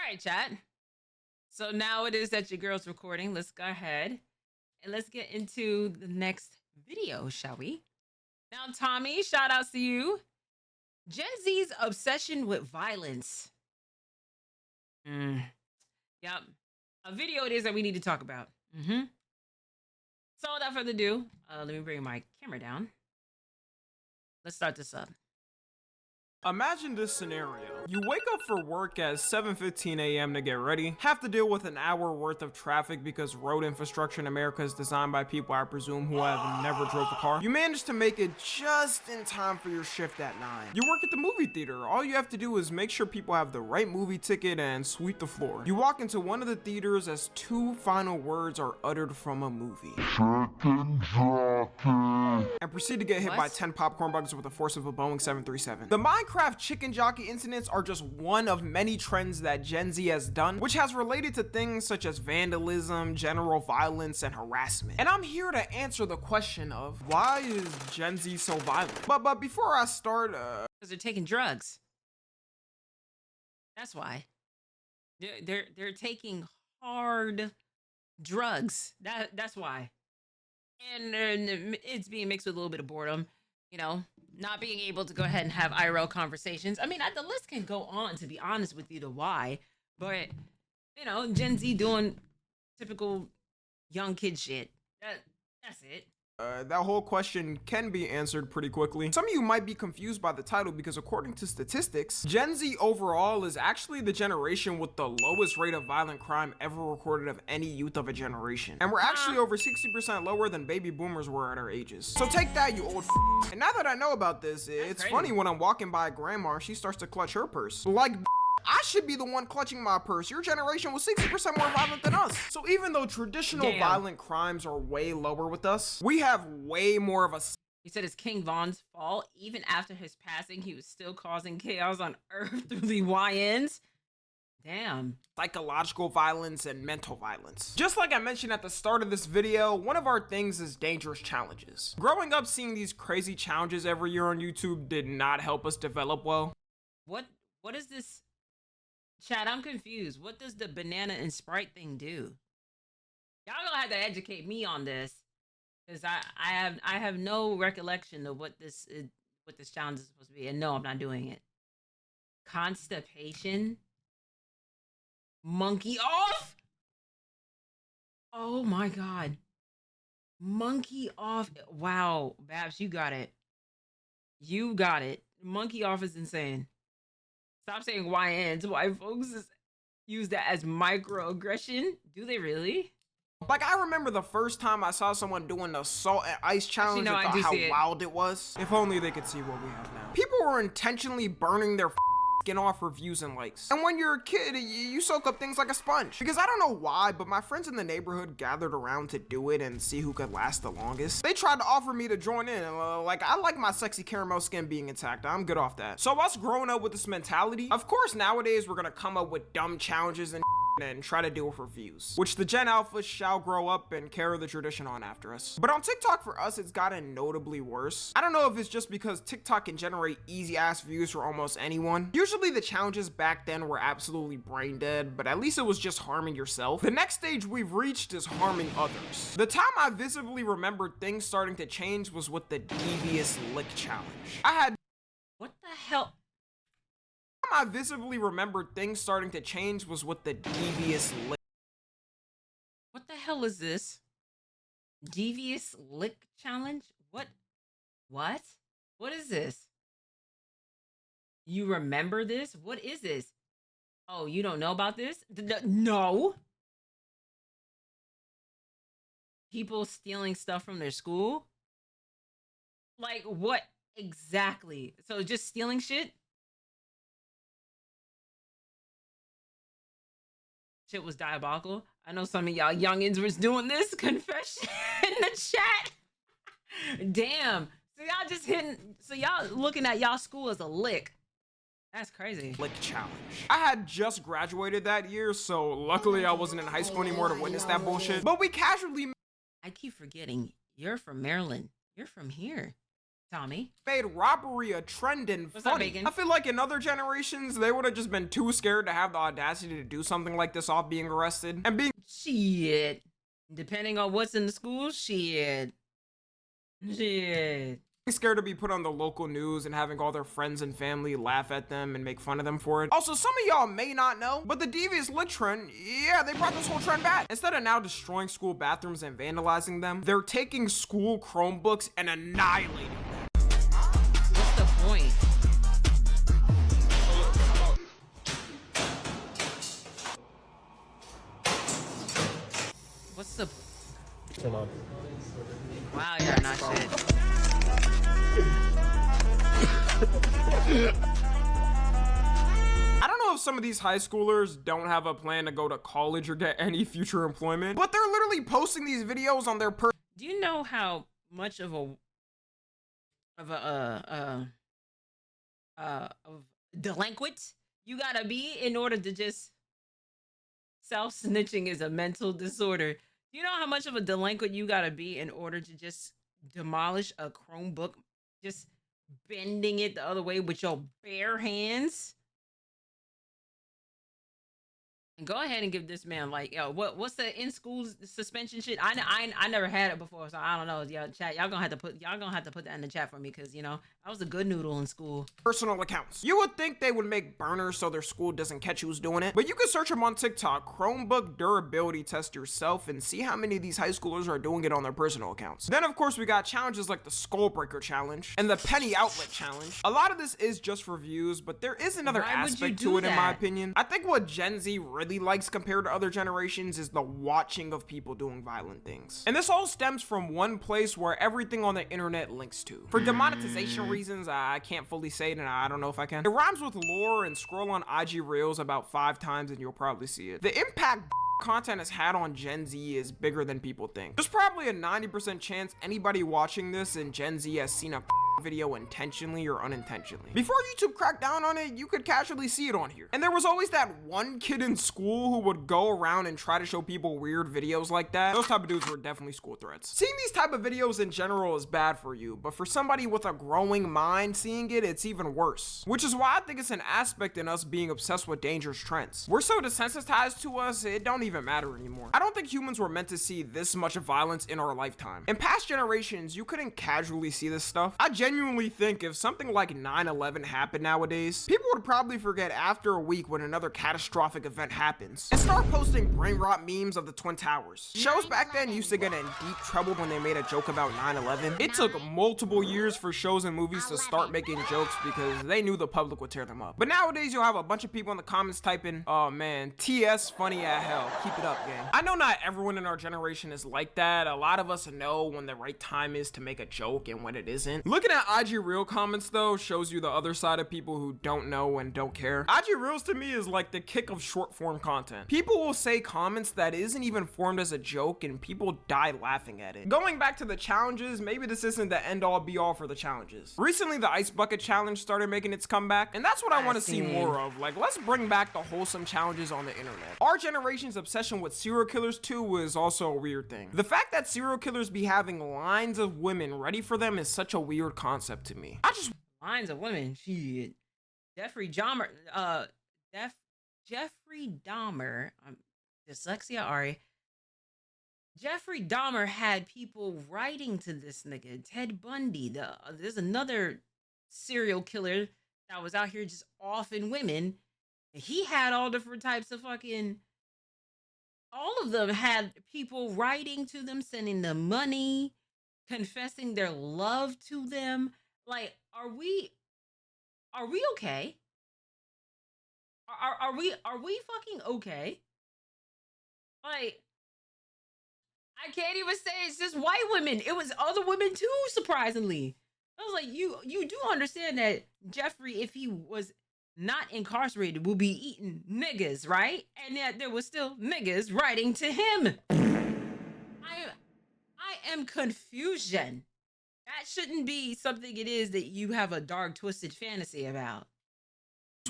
right, chat. So now it is that your girl's recording. Let's go ahead and let's get into the next video, shall we? Now, Tommy, shout outs to you. Gen Z's obsession with violence. Yep. A video it is that we need to talk about. So without further ado, let me bring my camera down. Let's start this up. Imagine this scenario. You wake up for work at 7:15 a.m. to get ready, have to deal with an hour worth of traffic because road infrastructure in America is designed by people, I presume, who have never drove a car. You manage to make it just in time for your shift at 9. You work at the movie theater. All you have to do is make sure people have the right movie ticket and sweep the floor. You walk into one of the theaters as two final words are uttered from a movie. And proceed to get hit by 10 popcorn bugs with the force of a Boeing 737. The Minecraft chicken jockey incidents are just one of many trends that Gen Z has done, which has related to things such as vandalism, general violence, and harassment. And I'm here to answer the question of why is Gen Z so violent? But before I start, because they're taking drugs. That's why. They're taking hard drugs. That's why. And it's being mixed with a little bit of boredom, you know, not being able to go ahead and have IRL conversations. I mean, the list can go on, to be honest with you, to why, but you know, Gen Z doing typical young kid shit. That's it. That whole question can be answered pretty quickly. Some of you might be confused by the title because according to statistics, Gen Z overall is actually the generation with the lowest rate of violent crime ever recorded of any youth of a generation. And we're actually over 60% lower than baby boomers were at our ages. So take that, you old f***. And now that I know about this, it's funny when I'm walking by grandma and she starts to clutch her purse. Like, I should be the one clutching my purse. Your generation was 60% more violent than us. So even though traditional violent crimes are way lower with us, we have way more of a... He said it's King Von's fault. Even after his passing, he was still causing chaos on Earth through the YNs. Damn. Psychological violence and mental violence. Just like I mentioned at the start of this video, one of our things is dangerous challenges. Growing up seeing these crazy challenges every year on YouTube did not help us develop well. What is this? Chat, I'm confused. What does the banana and Sprite thing do? Y'all gonna have to educate me on this, because I have no recollection of what this challenge is supposed to be, and no, I'm not doing it. Constipation. Monkey off. Oh my god. Monkey off. Wow, Babs, you got it. You got it. Monkey off is insane. Stop saying YNs. White folks use that as microaggression. Do they really? Like, I remember the first time I saw someone doing the salt and ice challenge and thought how wild it was. If only they could see what we have now. People were intentionally burning their skin off for views and likes. And when you're a kid, you soak up things like a sponge. Because I don't know why, but my friends in the neighborhood gathered around to do it and see who could last the longest. They tried to offer me to join in, and like, I like my sexy caramel skin being intact. I'm good off that. So us growing up with this mentality, of course nowadays we're gonna come up with dumb challenges and try to do it for views, which the Gen Alphas shall grow up and carry the tradition on after us. But on TikTok for us, it's gotten notably worse. I don't know if it's just because TikTok can generate easy ass views for almost anyone. Usually the challenges back then were absolutely brain dead, but at least it was just harming yourself. The next stage we've reached is harming others. The time I visibly remembered things starting to change was with the devious lick challenge. What the hell? I visibly remembered things starting to change was with the devious lick. What the hell is this? Devious lick challenge? What? What is this? You remember this? What is this? Oh, you don't know about this? No. People stealing stuff from their school? Like, what exactly? So just stealing shit? Shit was diabolical. I know some of y'all youngins was doing this. Confession in the chat. Damn. So y'all just hitting. So y'all looking at y'all school as a lick. That's crazy. Lick challenge. I had just graduated that year, so luckily I wasn't in high school anymore to witness that bullshit. But we casually. I keep forgetting. You're from Maryland. You're from here. Tommy. Made robbery a trend and funny. I feel like in other generations, they would have just been too scared to have the audacity to do something like this off being arrested. And being shit. Depending on what's in the school, shit. Scared to be put on the local news and having all their friends and family laugh at them and make fun of them for it. Also, some of y'all may not know, but the devious lit trend, yeah, they brought this whole trend back. Instead of now destroying school bathrooms and vandalizing them, they're taking school Chromebooks and annihilating them. What's the point? What's the... Come on. Wow, you're not shit. I don't know if some of these high schoolers don't have a plan to go to college or get any future employment, but they're literally posting these videos on their Do you know how much of delinquent you gotta be in order to just... Self-snitching is a mental disorder. Do you know how much of a delinquent you gotta be in order to just demolish a Chromebook, just bending it the other way with your bare hands? And go ahead and give this man, like, yo, what's the in-school suspension shit? I never had it before, so I don't know. Y'all chat, y'all gonna have to put that in the chat for me, because you know I was a good noodle in school. Personal accounts. You would think they would make burners so their school doesn't catch who's doing it, but you can search them on TikTok, Chromebook durability test yourself, and see how many of these high schoolers are doing it on their personal accounts. Then of course we got challenges like the Skull Breaker challenge and the Penny Outlet challenge. A lot of this is just for views, but there is another aspect to it in my opinion. I think what Gen Z really likes compared to other generations is the watching of people doing violent things. And this all stems from one place where everything on the internet links to. For demonetization reasons, I can't fully say it and I don't know if I can. It rhymes with lore, and scroll on IG Reels about 5 times and you'll probably see it. The impact content has had on Gen Z is bigger than people think. There's probably a 90% chance anybody watching this in Gen Z has seen a video intentionally or unintentionally. Before YouTube cracked down on it, you could casually see it on here. And there was always that one kid in school who would go around and try to show people weird videos like that. Those type of dudes were definitely school threats. Seeing these type of videos in general is bad for you, but for somebody with a growing mind seeing it, it's even worse. Which is why I think it's an aspect in us being obsessed with dangerous trends. We're so desensitized to us, it don't even matter anymore. I don't think humans were meant to see this much violence in our lifetime. In past generations, you couldn't casually see this stuff. I genuinely think if something like 9/11 happened nowadays, people would probably forget after a week when another catastrophic event happens and start posting brain rot memes of the Twin Towers. Shows back then used to get in deep trouble when they made a joke about 9/11. It took multiple years for shows and movies to start making jokes because they knew the public would tear them up. But nowadays you'll have a bunch of people in the comments typing, "Oh man, TS funny as hell. Keep it up, gang." I know not everyone in our generation is like that. A lot of us know when the right time is to make a joke and when it isn't. Looking at IG Reel comments though shows you the other side of people who don't know and don't care. IG Reels to me is like the kick of short form content. People will say comments that isn't even formed as a joke and people die laughing at it. Going back to the challenges, maybe this isn't the end all be all for the challenges. Recently the ice bucket challenge started making its comeback, and that's what I want to see more of. Like, let's bring back the wholesome challenges on the internet. Our generation's obsession with serial killers too is also a weird thing. The fact that serial killers be having lines of women ready for them is such a weird concept to me. Lines of women, shit. Jeffrey Dahmer, dyslexia, Ari. Jeffrey Dahmer had people writing to this nigga. Ted Bundy, there's another serial killer that was out here just offing women. He had all different types of fucking... All of them had people writing to them, sending them money, confessing their love to them. Like, are we okay? Are we fucking okay? Like, I can't even say it's just white women. It was other women too, surprisingly. I was like, you do understand that Jeffrey, if he was not incarcerated, will be eating niggas, right? And yet there was still niggas writing to him. I am confusion. That shouldn't be something it is that you have a dark, twisted fantasy about.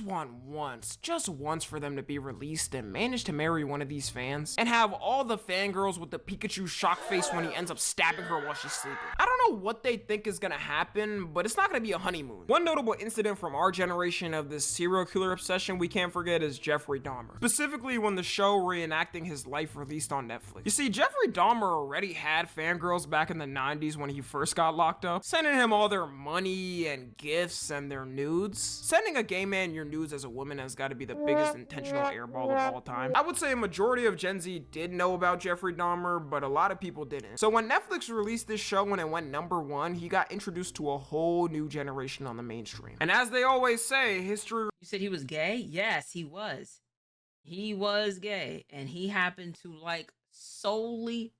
want just once for them to be released and manage to marry one of these fans and have all the fangirls with the Pikachu shock face when he ends up stabbing her while she's sleeping. I don't know what they think is gonna happen, but it's not gonna be a honeymoon. One notable incident from our generation of this serial killer obsession we can't forget is Jeffrey Dahmer. Specifically when the show reenacting his life released on Netflix. You see, Jeffrey Dahmer already had fangirls back in the 90s when he first got locked up, sending him all their money and gifts and their nudes. Sending a gay man your nudes as a woman has got to be the biggest intentional airball of all time. I would say a majority of Gen Z did know about Jeffrey Dahmer, but a lot of people didn't. So when Netflix released this show and it went #1, he got introduced to a whole new generation on the mainstream. And as they always say, history... You said he was gay? Yes, he was. He was gay, and he happened to like solely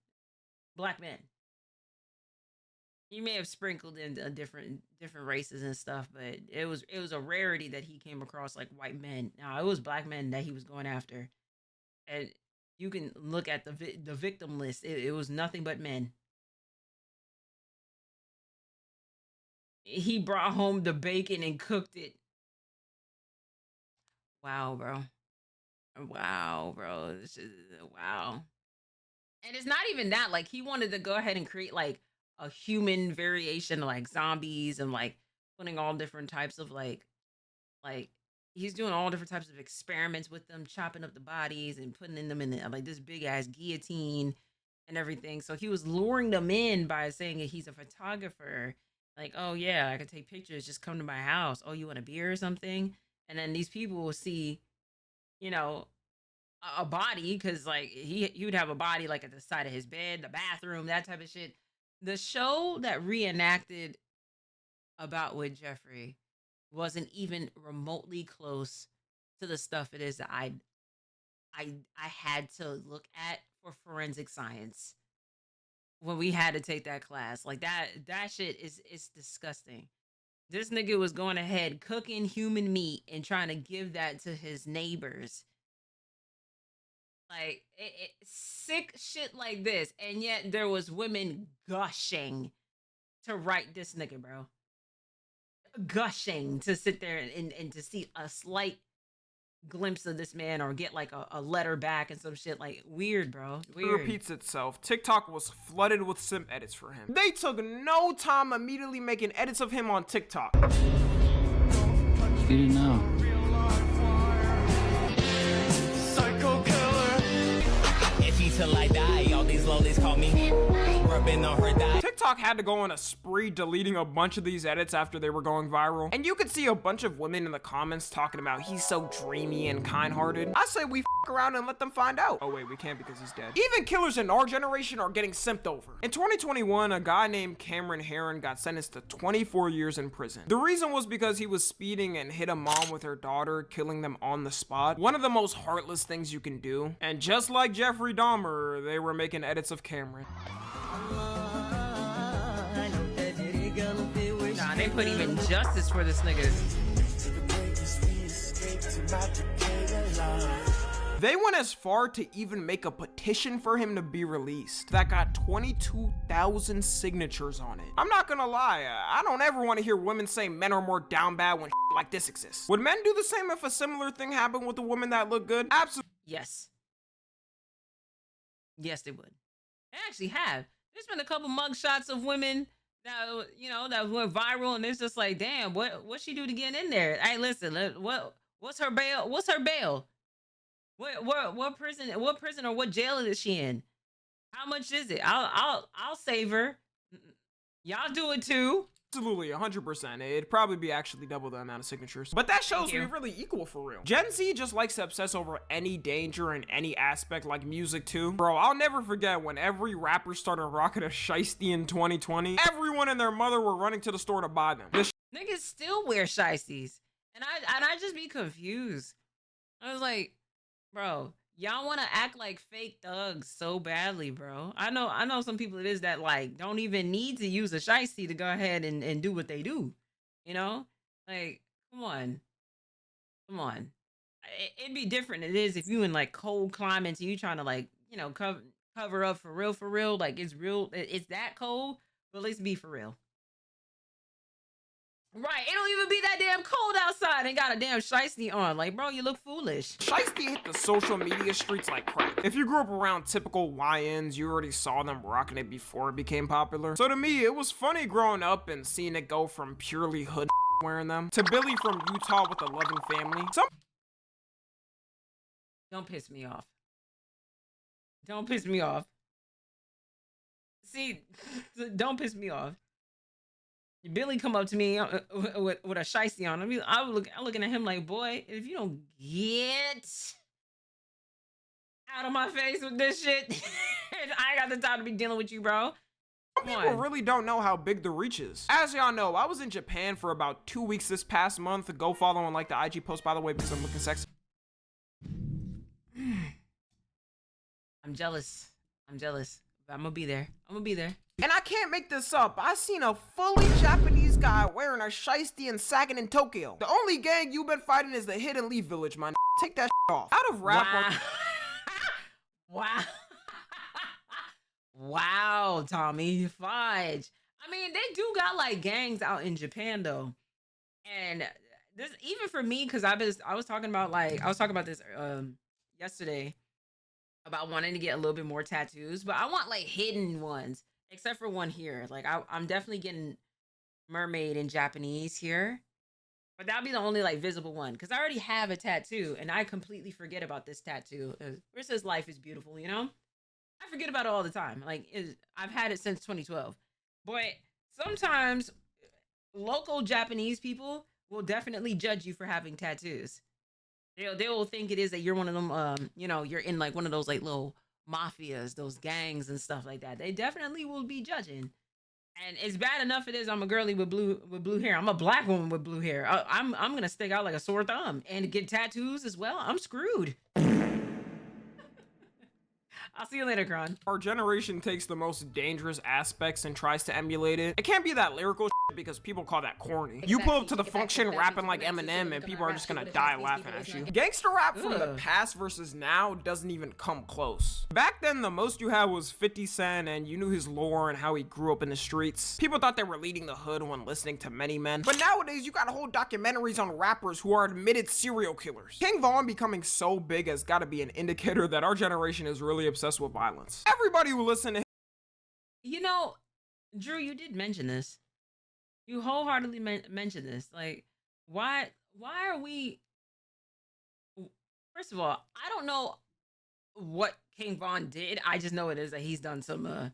black men. He may have sprinkled in different races and stuff, but it was a rarity that he came across like white men. Now it was black men that he was going after, and you can look at the victim list. It was nothing but men. He brought home the bacon and cooked it. Wow, bro. Wow, bro. This is wow. And it's not even that. Like, he wanted to go ahead and create like a human variation of like zombies and like putting all different types of like he's doing all different types of experiments with them, chopping up the bodies and putting them in like this big ass guillotine and everything. So he was luring them in by saying that he's a photographer. Like, oh yeah, I could take pictures, just come to my house. Oh, you want a beer or something? And then these people will see, you know, a body, because like he would have a body like at the side of his bed, the bathroom, that type of shit. The show that reenacted about with Jeffrey wasn't even remotely close to the stuff it is that I had to look at for forensic science when we had to take that class. Like that shit is disgusting. This nigga was going ahead cooking human meat and trying to give that to his neighbors. Like sick shit like this, and yet there was women gushing to write this nigga, bro. Gushing to sit there and to see a slight glimpse of this man or get like a letter back and some shit. Like weird, bro. Weird. It repeats itself. TikTok was flooded with simp edits for him. They took no time immediately making edits of him on TikTok. You didn't know. Till I die, all these lollies call me rubbing on her die. TikTok had to go on a spree deleting a bunch of these edits after they were going viral. And you could see a bunch of women in the comments talking about he's so dreamy and kind-hearted. I say we f around and let them find out. Oh wait, we can't because he's dead. Even killers in our generation are getting simped over. In 2021, a guy named Cameron Herron got sentenced to 24 years in prison. The reason was because he was speeding and hit a mom with her daughter, killing them on the spot. One of the most heartless things you can do. And just like Jeffrey Dahmer, they were making edits of Cameron. Nah, they put even justice for this nigga. They went as far to even make a petition for him to be released that got 22,000 signatures on it. I'm not gonna lie, I don't ever want to hear women say men are more down bad when like this exists. Would men do the same if a similar thing happened with a woman that looked good? Absolutely. Yes. Yes, they would. They actually have. There's been a couple mugshots of women that, you know, that went viral, and it's just like, damn, what she do to get in there? Hey, listen, what's her bail? What's her bail? What prison or what jail is she in? How much is it? I'll save her. Y'all do it too. Absolutely, 100%. It'd probably be actually double the amount of signatures. But that shows we're really equal for real. Gen Z just likes to obsess over any danger in any aspect, like music too. Bro, I'll never forget when every rapper started rocking a shiesty in 2020. Everyone and their mother were running to the store to buy them. Niggas still wear shiesties. And I just be confused. I was like, bro, y'all want to act like fake thugs so badly, bro. I know some people it is that like don't even need to use a shiesty to go ahead and do what they do. You know? Like, come on. It'd be different. It is if you in like cold climates and you trying to like, you know, cover up for real. Like it's real. It's that cold, but let's be for real. Right, it don't even be that damn cold outside and got a damn shiesty on. Like, bro, you look foolish. Shiesty hit the social media streets like crack. If you grew up around typical YNs, you already saw them rocking it before it became popular. So to me, it was funny growing up and seeing it go from purely hood wearing them to Billy from Utah with a loving family. Don't piss me off. Don't piss me off. See, don't piss me off. Billy come up to me with a shiesty on. I'm looking at him like, boy, if you don't get out of my face with this shit, I ain't got the time to be dealing with you, bro. Some people really don't know how big the reach is. As y'all know, I was in Japan for about 2 weeks this past month. Go follow on like the IG post, by the way, because I'm looking sexy. I'm jealous. I'm jealous. But I'm gonna be there. I'm gonna be there. And I can't make this up. I seen a fully Japanese guy wearing a shiesty and sagging in Tokyo. The only gang you've been fighting is the Hidden Leaf Village, man. Take that off. Out of rap. Wow. Wow. Wow, Tommy. Fudge. I mean, they do got like gangs out in Japan though. And this, even for me, because I was talking about this yesterday about wanting to get a little bit more tattoos, but I want like hidden ones, except for one here. Like I'm definitely getting mermaid in Japanese here, but that'll be the only like visible one because I already have a tattoo and I completely forget about this tattoo. Where it says life is beautiful, you know? I forget about it all the time. Like I've had it since 2012, but sometimes local Japanese people will definitely judge you for having tattoos. They will think it is that you're one of them, you know, you're in like one of those like little mafias, those gangs and stuff like that. They definitely will be judging. And it's bad enough it is I'm a girly with blue hair. I'm a black woman with blue hair. I'm gonna stick out like a sore thumb and get tattoos as well. I'm screwed. I'll see you later, Kron. Our generation takes the most dangerous aspects and tries to emulate it. It can't be that lyrical shit because people call that corny. You pull up to the function rapping like Eminem and people are just gonna die laughing at you. Gangster rap from the past versus now doesn't even come close. Back then, the most you had was 50 Cent and you knew his lore and how he grew up in the streets. People thought they were leading the hood when listening to Many Men. But nowadays, you got whole documentaries on rappers who are admitted serial killers. King Von becoming so big has gotta be an indicator that our generation is really obsessed with violence. Everybody will listen to him. You know, Drew, you did mention this. You wholeheartedly mentioned this. Like, why are we? First of all, I don't know what King Von did. I just know it is that he's done some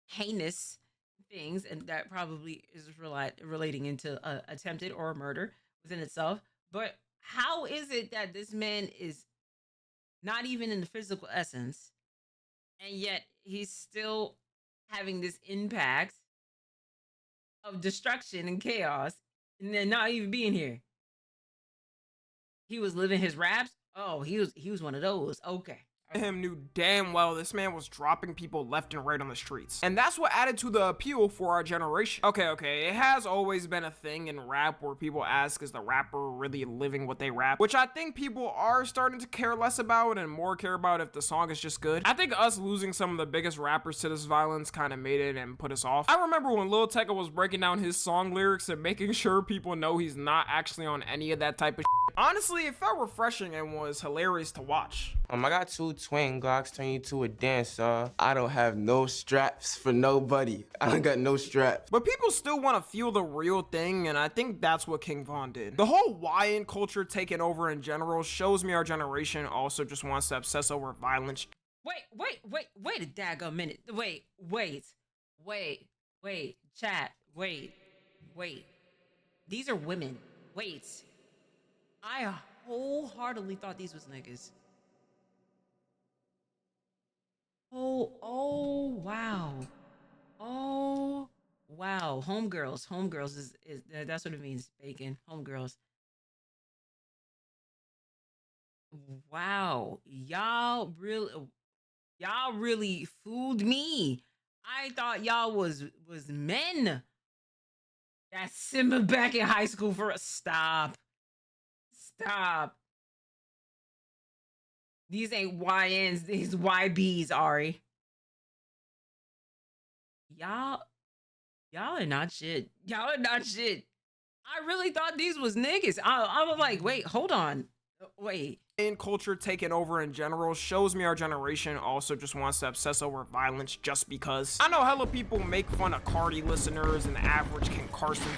heinous things, and that probably is relating into attempted or murder within itself. But how is it that this man is not even in the physical essence? And yet he's still having this impact of destruction and chaos and then not even being here. He was living his raps. Oh, he was one of those. Okay. Him knew damn well this man was dropping people left and right on the streets. And that's what added to the appeal for our generation. Okay, it has always been a thing in rap where people ask, is the rapper really living what they rap? Which I think people are starting to care less about and more care about if the song is just good. I think us losing some of the biggest rappers to this violence kind of made it and put us off. I remember when Lil Tecca was breaking down his song lyrics and making sure people know he's not actually on any of that type of shit. Honestly, it felt refreshing and was hilarious to watch. I got 2 twin Glocks, turn you to a dancer. I don't have no straps for nobody. I don't got no straps. But people still want to feel the real thing, and I think that's what King Von did. The whole YN culture taking over in general shows me our generation also just wants to obsess over violence. Wait a daggone minute. Wait, chat. Wait. These are women. Wait. I wholeheartedly thought these was niggas. Oh wow. Homegirls is that's what it means, bacon. Homegirls. Wow. Y'all really fooled me. I thought y'all was men that simmered back in high school for a stop. These ain't YNs, these YBs, Ari. Y'all are not shit. I really thought these was niggas. I was like, wait, hold on. Wait. In culture taking over in general shows me our generation also just wants to obsess over violence just because. I know hella people make fun of Cardi listeners and the average Ken Carson.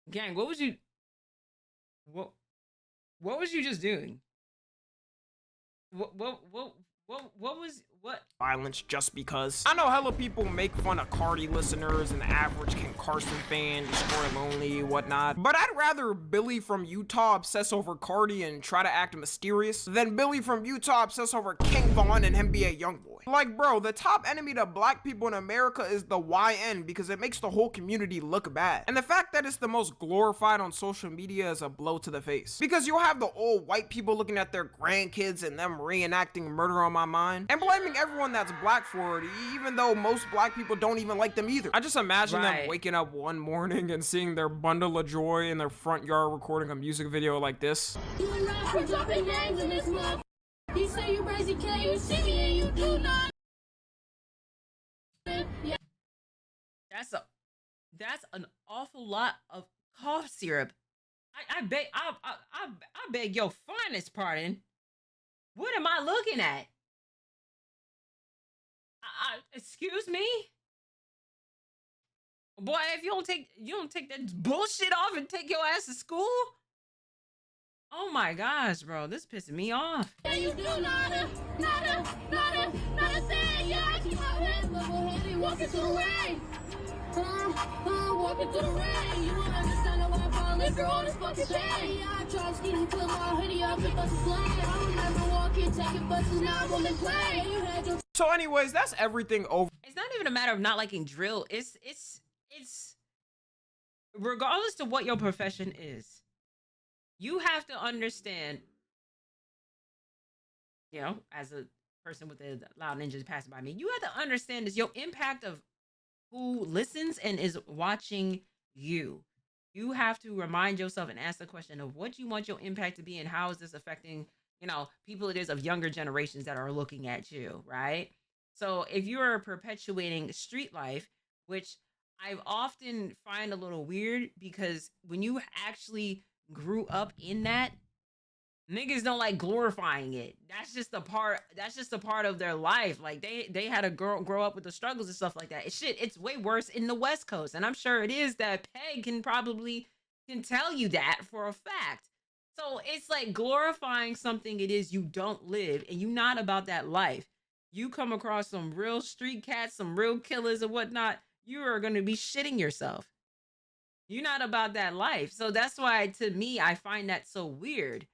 Gang, what was you just doing? What violence just because. I know hella people make fun of Cardi listeners and the average Ken Carson fan, destroy lonely, whatnot. But I'd rather Billy from Utah obsess over Cardi and try to act mysterious than Billy from Utah obsess over King Von and him be a young boy. Like, bro, the top enemy to black people in America is the YN because it makes the whole community look bad. And the fact that it's the most glorified on social media is a blow to the face. Because you'll have the old white people looking at their grandkids and them reenacting Murder on My Mind and blaming everyone that's black for it, even though most black people don't even like them either. I just imagine them waking up one morning and seeing their bundle of joy in their front yard recording a music video like this. You and Rob dropping names in this month. You say you crazy, can you see me and you do not? Yeah. That's an awful lot of cough syrup. I beg your finest pardon. What am I looking at? Excuse me? Boy, if you don't take that bullshit off and take your ass to school? Oh my gosh, bro, this pissing me off. And you do nada thing. Yeah, I keep my head level-headed, walking through the rain. Walking through the rain. You won't understand how I fall if you're on this fucking thing. Yeah, I tried skinny, put my hoodie up and bust a plane. I remember walking, taking buses, now I'm on the plane. You had your... So anyways, that's everything over. It's not even a matter of not liking drill. It's regardless to what your profession is, you have to understand, you know, as a person with a loud ninjas passing by me, you have to understand is your impact of who listens and is watching you. You have to remind yourself and ask the question of what you want your impact to be and how is this affecting, you know, people it is of younger generations that are looking at you, right? So if you're perpetuating street life, which I often find a little weird because when you actually grew up in that, niggas don't like glorifying it. That's just a part of their life. Like they had to grow up with the struggles and stuff like that. Shit, it's way worse in the West Coast. And I'm sure it is that Peg can tell you that for a fact. So it's like glorifying something it is you don't live and you're not about that life. You come across some real street cats, some real killers and whatnot, you are going to be shitting yourself. You're not about that life. So that's why, to me, I find that so weird.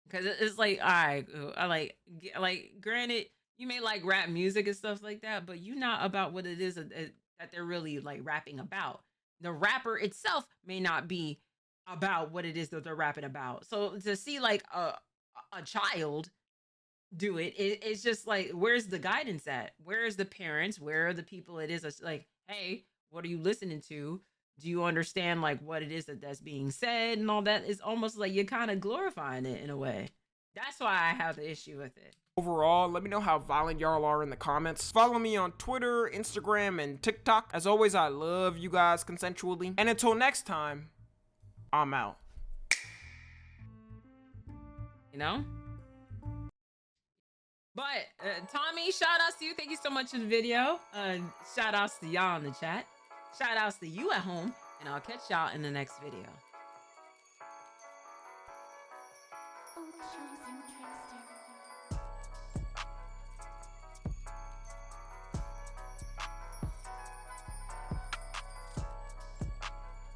Because it's like, all right, I like, granted, you may like rap music and stuff like that, but you're not about what it is that they're really like rapping about. The rapper itself may not be about what it is that they're rapping about. So to see like a child do it's just like, where's the guidance at? Where's the parents? Where are the people it is that's like, hey, what are you listening to? Do you understand like what it is that's being said and all that? It's almost like you're kind of glorifying it in a way. That's why I have the issue with it. Overall, let me know how violent y'all are in the comments. Follow me on Twitter, Instagram, and TikTok. As always, I love you guys consensually. And until next time, I'm out. You know? But Tommy, shout outs to you. Thank you so much for the video. Shout outs to y'all in the chat. Shout outs to you at home. And I'll catch y'all in the next video.